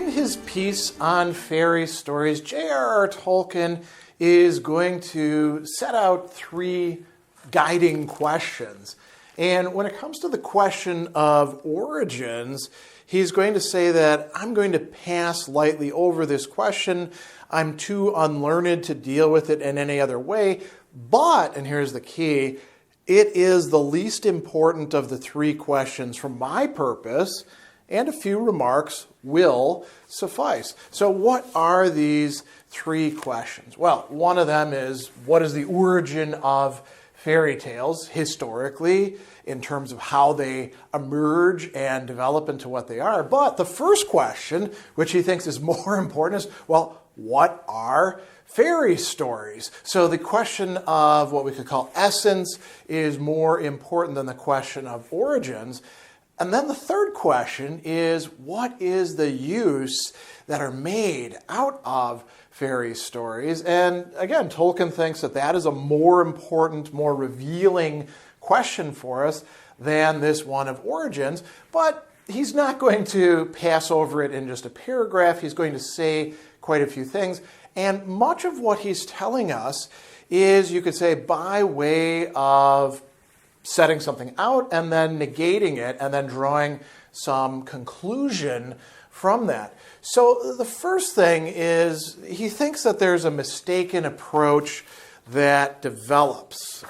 in his piece on fairy stories, J.R.R. Tolkien is going to set out three guiding questions. And when it comes to the question of origins, he's going to say that I'm going to pass lightly over this question. I'm too unlearned to deal with it in any other way. But, and here's the key, it is the least important of the three questions for my purpose, and a few remarks will suffice. So what are these three questions? Well, one of them is, what is the origin of fairy tales historically in terms of how they emerge and develop into what they are? But the first question, which he thinks is more important, is, well, what are fairy stories? So the question of what we could call essence is more important than the question of origins. And then the third question is, what is the use that are made out of fairy stories? And again, Tolkien thinks that that is a more important, more revealing question for us than this one of origins. But he's not going to pass over it in just a paragraph. He's going to say quite a few things. And much of what he's telling us is, you could say, by way of setting something out and then negating it and then drawing some conclusion from that. So the first thing is, he thinks that there's a mistaken approach that develops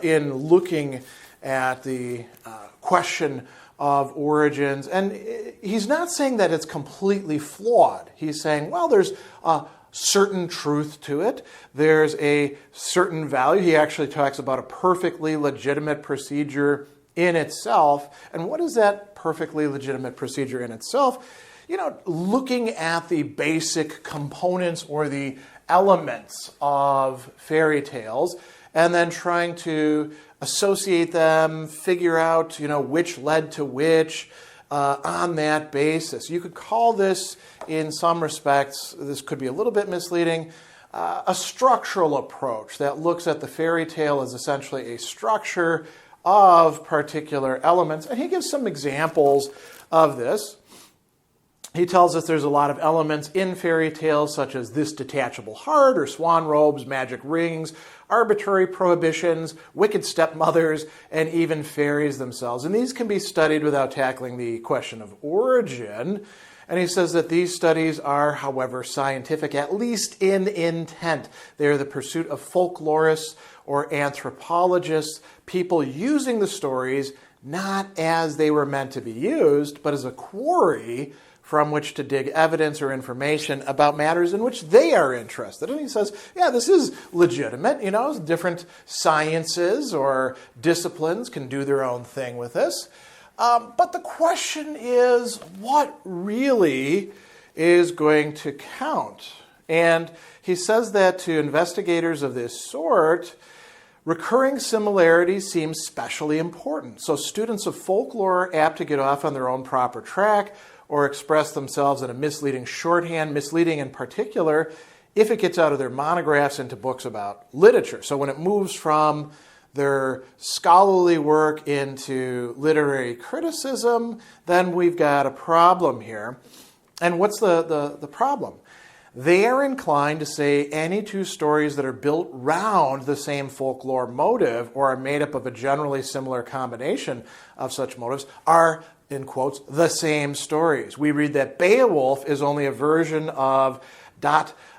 in looking at the question of origins. And he's not saying that it's completely flawed. He's saying, well, there's a certain truth to it. There's a certain value. He actually talks about a perfectly legitimate procedure in itself. And what is that perfectly legitimate procedure in itself? You know, looking at the basic components or the elements of fairy tales and then trying to associate them, figure out, which led to which on that basis. You could call this, in some respects, this could be a little bit misleading, a structural approach that looks at the fairy tale as essentially a structure of particular elements. And he gives some examples of this. He tells us there's a lot of elements in fairy tales, such as this detachable heart, or swan robes, magic rings, arbitrary prohibitions, wicked stepmothers, and even fairies themselves. And these can be studied without tackling the question of origin. And he says that these studies are, however, scientific, at least in intent. They are the pursuit of folklorists or anthropologists, people using the stories not as they were meant to be used, but as a quarry from which to dig evidence or information about matters in which they are interested. And he says, yeah, this is legitimate. Different sciences or disciplines can do their own thing with this. But the question is, what really is going to count? And he says that to investigators of this sort, recurring similarities seem specially important. So students of folklore are apt to get off on their own proper track or express themselves in a misleading shorthand, misleading in particular, if it gets out of their monographs into books about literature. So when it moves from their scholarly work into literary criticism, then we've got a problem here. And what's the problem? They are inclined to say any two stories that are built round the same folklore motive or are made up of a generally similar combination of such motives are, in quotes, the same stories. We read that Beowulf is only a version of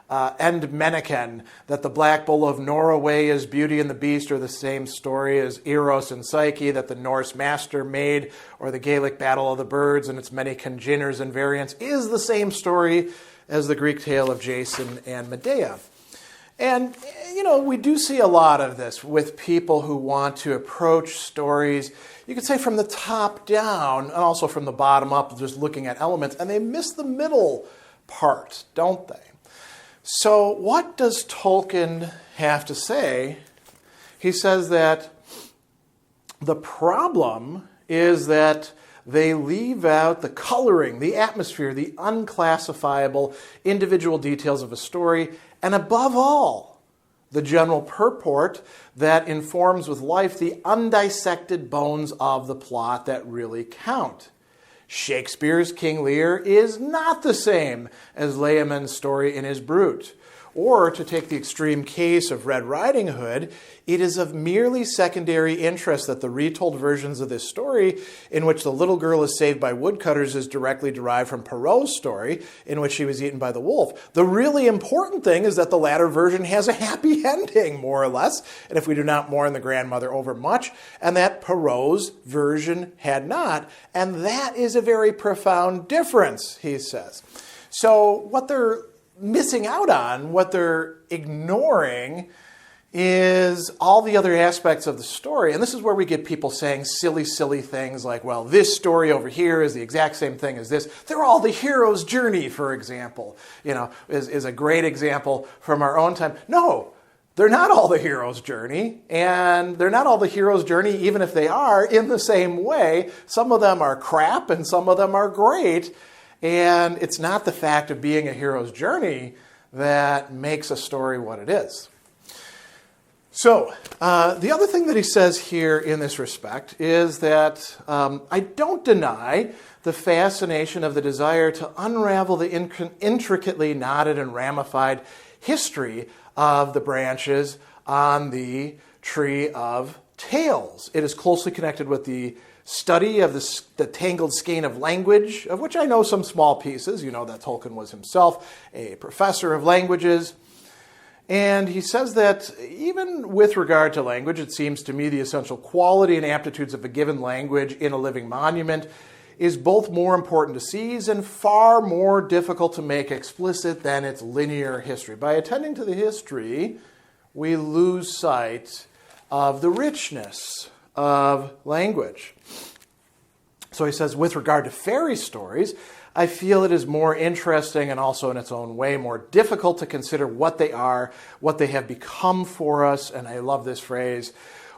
and Meneken, that the Black Bull of Norroway is Beauty and the Beast, or the same story as Eros and Psyche, that the Norse Master Maid, or the Gaelic Battle of the Birds and its many congeners and variants is the same story as the Greek tale of Jason and Medea. And, we do see a lot of this with people who want to approach stories, you could say from the top down and also from the bottom up, just looking at elements, and they miss the middle part, don't they? So what does Tolkien have to say? He says that the problem is that they leave out the coloring, the atmosphere, the unclassifiable individual details of a story, and above all, the general purport that informs with life the undissected bones of the plot that really count. Shakespeare's King Lear is not the same as Layman's story in his Brut. Or, to take the extreme case of Red Riding Hood, it is of merely secondary interest that the retold versions of this story, in which the little girl is saved by woodcutters, is directly derived from Perrault's story, in which she was eaten by the wolf. The really important thing is that the latter version has a happy ending, more or less, and if we do not mourn the grandmother overmuch, and that Perrault's version had not. And that is a very profound difference, he says. So what they're missing out on, what they're ignoring, is all the other aspects of the story. And this is where we get people saying silly, silly things like, well, this story over here is the exact same thing as this. They're all the hero's journey, for example, is a great example from our own time. No, they're not all the hero's journey, and they're not all the hero's journey, even if they are, in the same way. Some of them are crap, and some of them are great. And it's not the fact of being a hero's journey that makes a story what it is. So, the other thing that he says here in this respect is that I don't deny the fascination of the desire to unravel the intricately knotted and ramified history of the branches on the tree of tales. It is closely connected with the study of the tangled skein of language, of which I know some small pieces. You know that Tolkien was himself a professor of languages. And he says that even with regard to language, it seems to me the essential quality and aptitudes of a given language in a living monument is both more important to seize and far more difficult to make explicit than its linear history. By attending to the history, we lose sight of the richness of language. So he says, with regard to fairy stories, I feel it is more interesting and also in its own way more difficult to consider what they are, what they have become for us, and I love this phrase,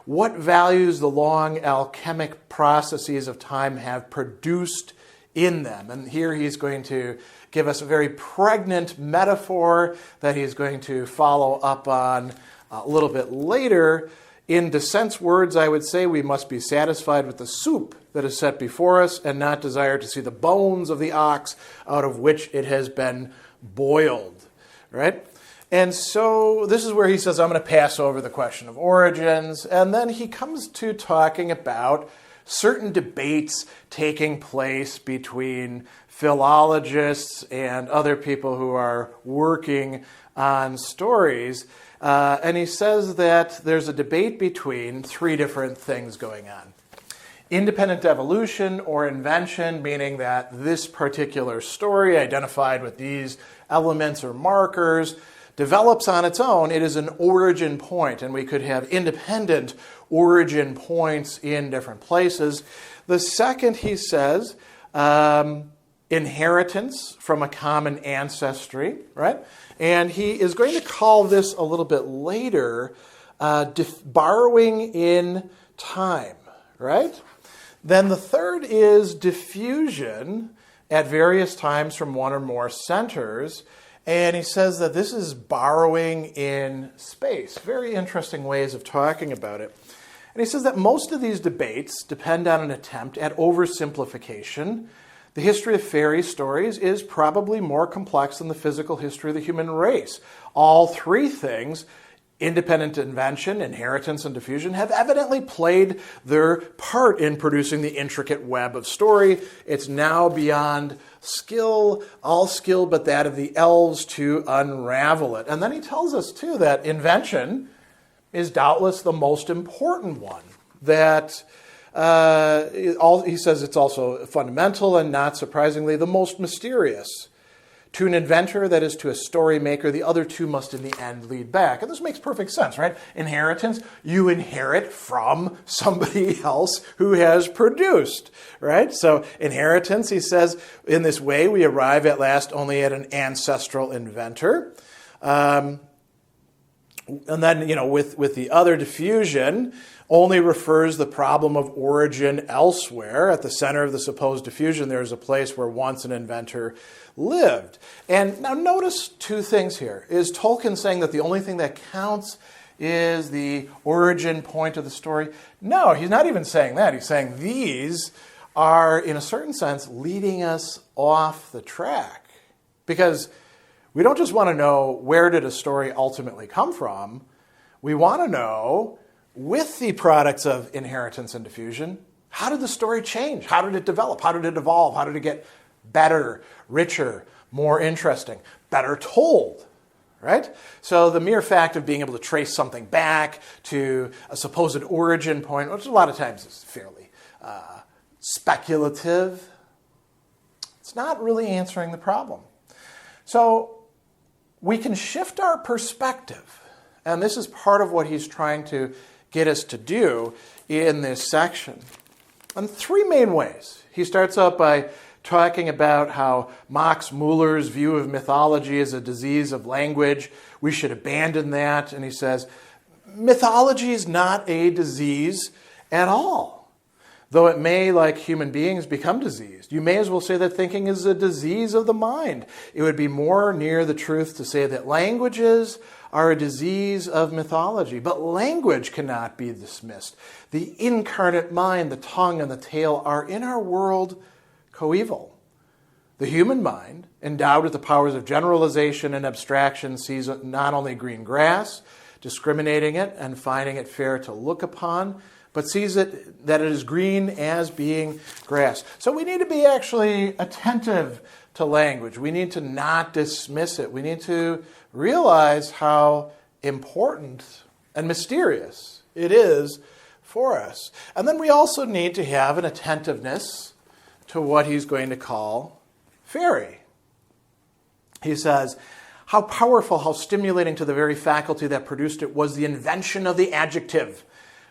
what values the long alchemic processes of time have produced in them. And here he's going to give us a very pregnant metaphor that he's going to follow up on a little bit later. In Dissent's words, I would say we must be satisfied with the soup that is set before us and not desire to see the bones of the ox out of which it has been boiled, right? And so this is where he says, I'm going to pass over the question of origins, and then he comes to talking about certain debates taking place between philologists and other people who are working on stories. And he says that there's a debate between three different things going on. Independent evolution or invention, meaning that this particular story identified with these elements or markers develops on its own. It is an origin point, and we could have independent origin points in different places. The second, he says, inheritance from a common ancestry, right? And he is going to call this a little bit later borrowing in time, right? Then the third is diffusion at various times from one or more centers. And he says that this is borrowing in space. Very interesting ways of talking about it. And he says that most of these debates depend on an attempt at oversimplification. The history of fairy stories is probably more complex than the physical history of the human race. All three things, independent invention, inheritance, and diffusion, have evidently played their part in producing the intricate web of story. It's now beyond skill, all skill but that of the elves, to unravel it. And then he tells us, too, that invention is doubtless the most important one. That he says it's also fundamental and, not surprisingly, the most mysterious. To an inventor, that is to a story maker, the other two must in the end lead back. And this makes perfect sense, right? Inheritance, you inherit from somebody else who has produced, right? So inheritance, he says, in this way we arrive at last only at an ancestral inventor. And then, with the other, diffusion only refers the problem of origin elsewhere. At the center of the supposed diffusion, there is a place where once an inventor lived. And now notice two things here. Is Tolkien saying that the only thing that counts is the origin point of the story? No, he's not even saying that. He's saying these are, in a certain sense, leading us off the track. Because we don't just want to know where did a story ultimately come from. We want to know, with the products of inheritance and diffusion, how did the story change? How did it develop? How did it evolve? How did it get better, richer, more interesting, better told? Right? So the mere fact of being able to trace something back to a supposed origin point, which a lot of times is fairly speculative, it's not really answering the problem. So we can shift our perspective, and this is part of what he's trying to get us to do in this section, in three main ways. He starts out by talking about how Max Muller's view of mythology is a disease of language. We should abandon that. And he says, mythology is not a disease at all. Though it may, like human beings, become diseased. You may as well say that thinking is a disease of the mind. It would be more near the truth to say that languages are a disease of mythology. But language cannot be dismissed. The incarnate mind, the tongue, and the tail are in our world coeval. The human mind, endowed with the powers of generalization and abstraction, sees not only green grass, discriminating it and finding it fair to look upon, but sees it that it is green as being grass. So we need to be actually attentive to language. We need to not dismiss it. We need to realize how important and mysterious it is for us. And then we also need to have an attentiveness to what he's going to call fairy. He says, how powerful, how stimulating to the very faculty that produced it was the invention of the adjective.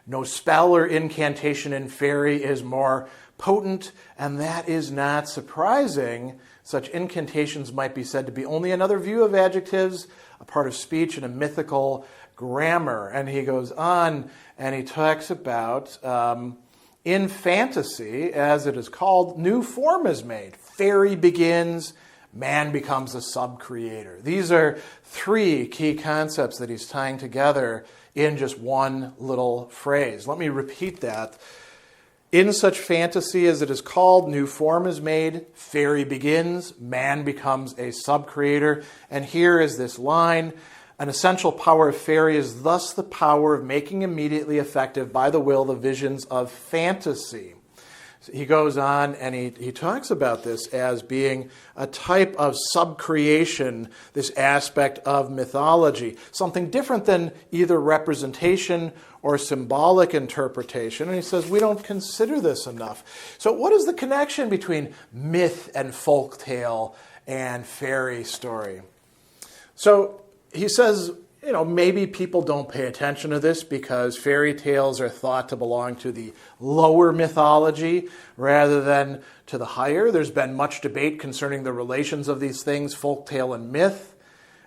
No spell or incantation in fairy is more potent, and that is not surprising. Such incantations might be said to be only another view of adjectives, a part of speech and a mythical grammar. And he goes on and he talks about in fantasy, as it is called, new form is made. Fairy begins, man becomes a sub-creator. These are three key concepts that he's tying together in just one little phrase. Let me repeat that. In such fantasy as it is called, new form is made, fairy begins, man becomes a sub-creator. And here is this line, an essential power of fairy is thus the power of making immediately effective by the will the visions of fantasy. So he goes on and he talks about this as being a type of sub-creation, this aspect of mythology, something different than either representation or symbolic interpretation. And he says we don't consider this enough. So what is the connection between myth and folktale and fairy story? So he says, maybe people don't pay attention to this because fairy tales are thought to belong to the lower mythology rather than to the higher. There's been much debate concerning the relations of these things, folktale and myth.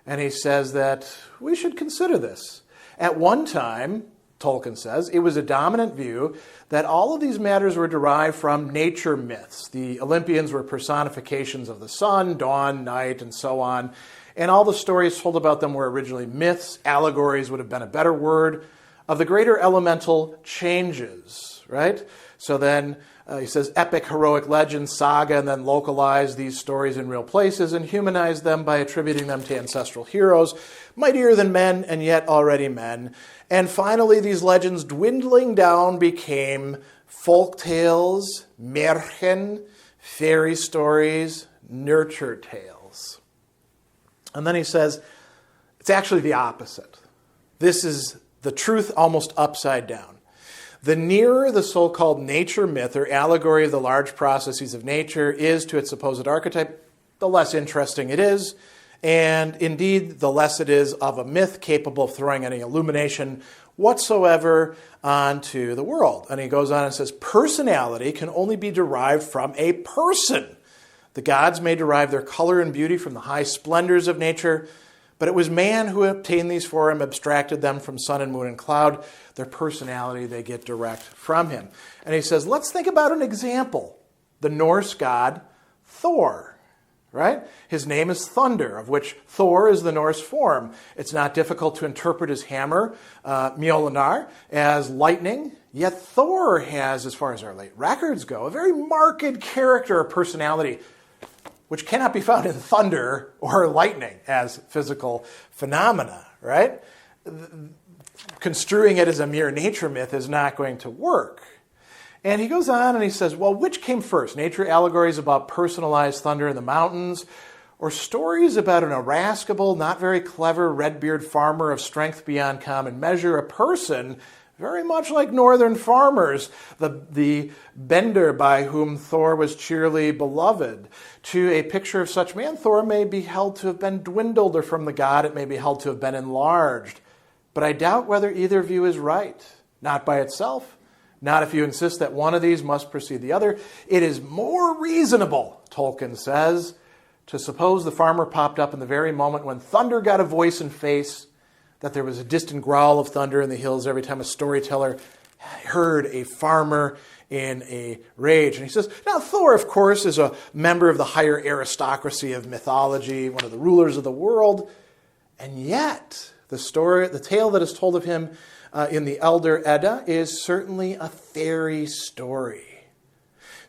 And he says that we should consider this. At one time, Tolkien says, it was a dominant view that all of these matters were derived from nature myths. The Olympians were personifications of the sun, dawn, night, and so on. And all the stories told about them were originally myths, allegories would have been a better word, of the greater elemental changes, right? So then he says epic, heroic legends, saga, and then localize these stories in real places and humanize them by attributing them to ancestral heroes, mightier than men and yet already men. And finally, these legends dwindling down became folk tales, Märchen, fairy stories, nurture tales. And then he says, it's actually the opposite. This is the truth almost upside down. The nearer the so-called nature myth or allegory of the large processes of nature is to its supposed archetype, the less interesting it is. And indeed, the less it is of a myth capable of throwing any illumination whatsoever onto the world. And he goes on and says, personality can only be derived from a person. The gods may derive their color and beauty from the high splendors of nature, but it was man who obtained these for him, abstracted them from sun and moon and cloud. Their personality they get direct from him. And he says, let's think about an example. The Norse god Thor, right? His name is Thunder, of which Thor is the Norse form. It's not difficult to interpret his hammer, Mjolnir, as lightning. Yet Thor has, as far as our late records go, a very marked character or personality which cannot be found in thunder or lightning as physical phenomena, right? Construing it as a mere nature myth is not going to work. And he goes on and he says, well, which came first? Nature allegories about personalized thunder in the mountains, or stories about an irascible, not very clever, red-beard farmer of strength beyond common measure, a person very much like northern farmers, the bender by whom Thor was cheerily beloved. To a picture of such man, Thor may be held to have been dwindled, or from the god it may be held to have been enlarged. But I doubt whether either view is right. Not by itself. Not if you insist that one of these must precede the other. It is more reasonable, Tolkien says, to suppose the farmer popped up in the very moment when thunder got a voice and face, that there was a distant growl of thunder in the hills every time a storyteller heard a farmer in a rage. And he says, now Thor, of course, is a member of the higher aristocracy of mythology, one of the rulers of the world, and yet the tale that is told of him in the Elder Edda is certainly a fairy story.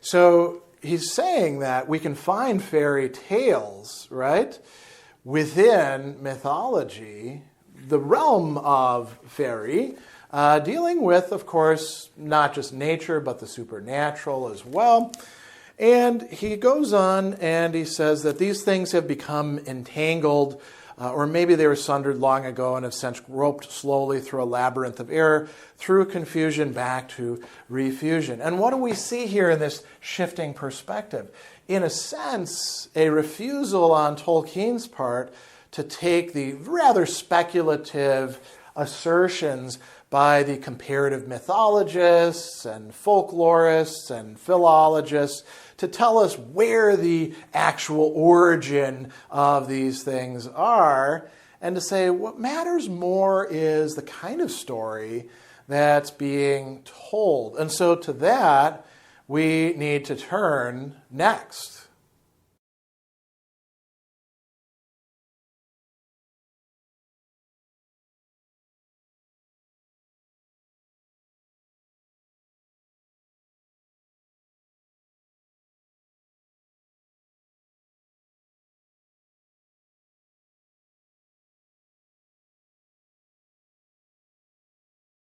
So he's saying that we can find fairy tales, right, within mythology, the realm of fairy, dealing with, of course, not just nature, but the supernatural as well. And he goes on and he says that these things have become entangled, or maybe they were sundered long ago and have since groped slowly through a labyrinth of error, through confusion back to refusion. And what do we see here in this shifting perspective? In a sense, a refusal on Tolkien's part to take the rather speculative assertions by the comparative mythologists and folklorists and philologists to tell us where the actual origin of these things are, and to say what matters more is the kind of story that's being told. And so to that, we need to turn next.